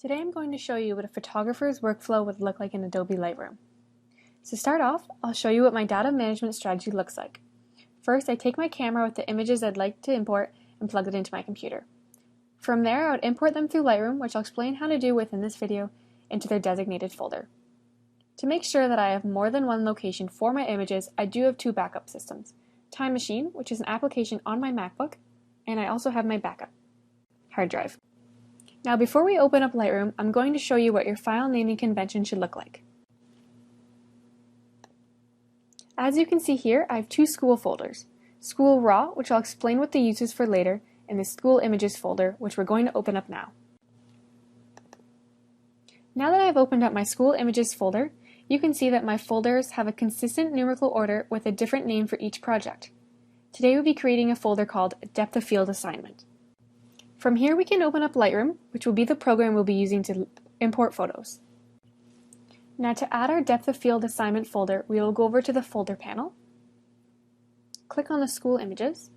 Today I'm going to show you what a photographer's workflow would look like in Adobe Lightroom. To start off, I'll show you what my data management strategy looks like. First, I take my camera with the images I'd like to import and plug it into my computer. From there, I would import them through Lightroom, which I'll explain how to do within this video, into their designated folder. To make sure that I have more than one location for my images, I do have two backup systems. Time Machine, which is an application on my MacBook, and I also have my backup hard drive. Now before we open up Lightroom, I'm going to show you what your file naming convention should look like. As you can see here, I have two school folders. School Raw, which I'll explain what the use is for later, and the School Images folder, which we're going to open up now. Now that I've opened up my School Images folder, you can see that my folders have a consistent numerical order with a different name for each project. Today we'll be creating a folder called Depth of Field Assignment. From here we can open up Lightroom, which will be the program we'll be using to import photos. Now to add our Depth of Field Assignment folder, we will go over to the Folder panel, click on the School Images.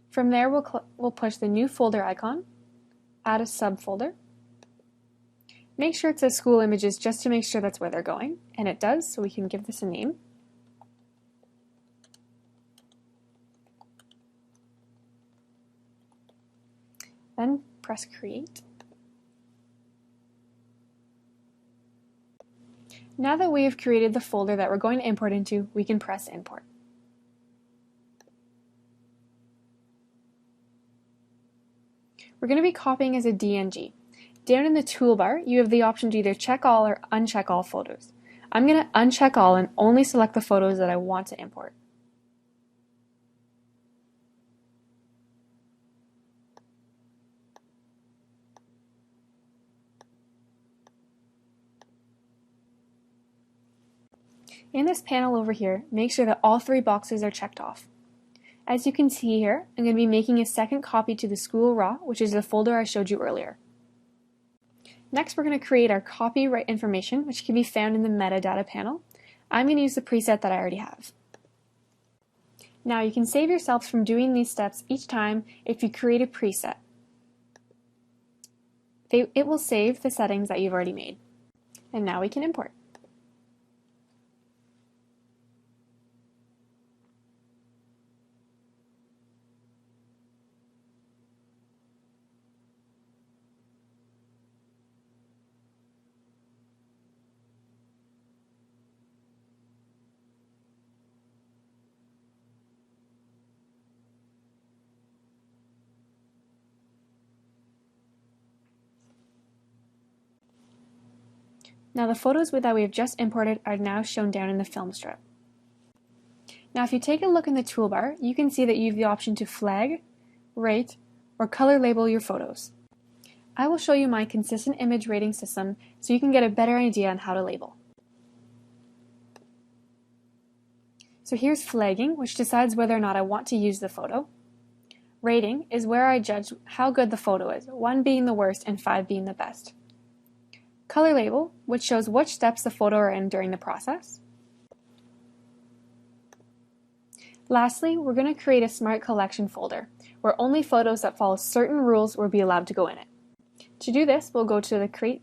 From there we'll push the New Folder icon, add a subfolder. Make sure it says School Images just to make sure that's where they're going, and it does, so we can give this a name. Then press Create. Now that we have created the folder that we're going to import into, we can press Import. We're going to be copying as a DNG. Down in the toolbar, you have the option to either check all or uncheck all photos. I'm going to uncheck all and only select the photos that I want to import. In this panel over here, make sure that all three boxes are checked off. As you can see here, I'm going to be making a second copy to the School Raw, which is the folder I showed you earlier. Next, we're going to create our copyright information, which can be found in the metadata panel. I'm going to use the preset that I already have. Now, you can save yourselves from doing these steps each time if you create a preset. It will save the settings that you've already made. And now we can import. Now the photos that we have just imported are now shown down in the film strip. Now if you take a look in the toolbar, you can see that you have the option to flag, rate, or color label your photos. I will show you my consistent image rating system so you can get a better idea on how to label. So here's flagging, which decides whether or not I want to use the photo. Rating is where I judge how good the photo is, 1 being the worst and 5 being the best. Color label, which shows which steps the photo are in during the process. Lastly, we're going to create a Smart Collection folder, where only photos that follow certain rules will be allowed to go in it. To do this, we'll go to the Create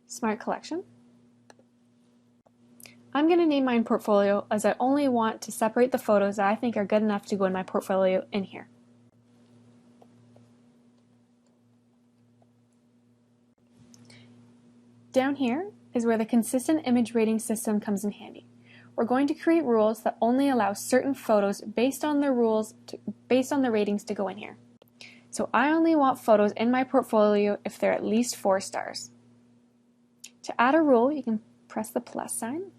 Smart Collection. I'm going to name mine Portfolio, as I only want to separate the photos that I think are good enough to go in my portfolio in here. Down here is where the consistent image rating system comes in handy. We're going to create rules that only allow certain photos based on the ratings to go in here. So I only want photos in my portfolio if they're at least 4 stars. To add a rule, you can press the plus sign.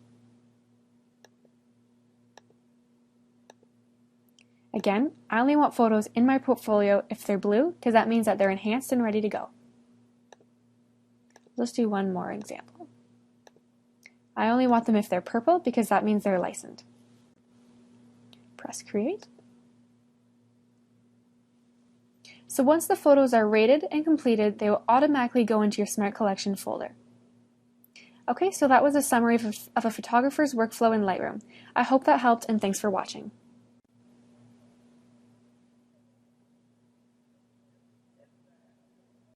Again, I only want photos in my portfolio if they're blue, because that means that they're enhanced and ready to go. Let's do one more example. I only want them if they're purple because that means they're licensed. Press Create. So once the photos are rated and completed, they will automatically go into your Smart Collection folder. Okay, so that was a summary of a photographer's workflow in Lightroom. I hope that helped, and thanks for watching.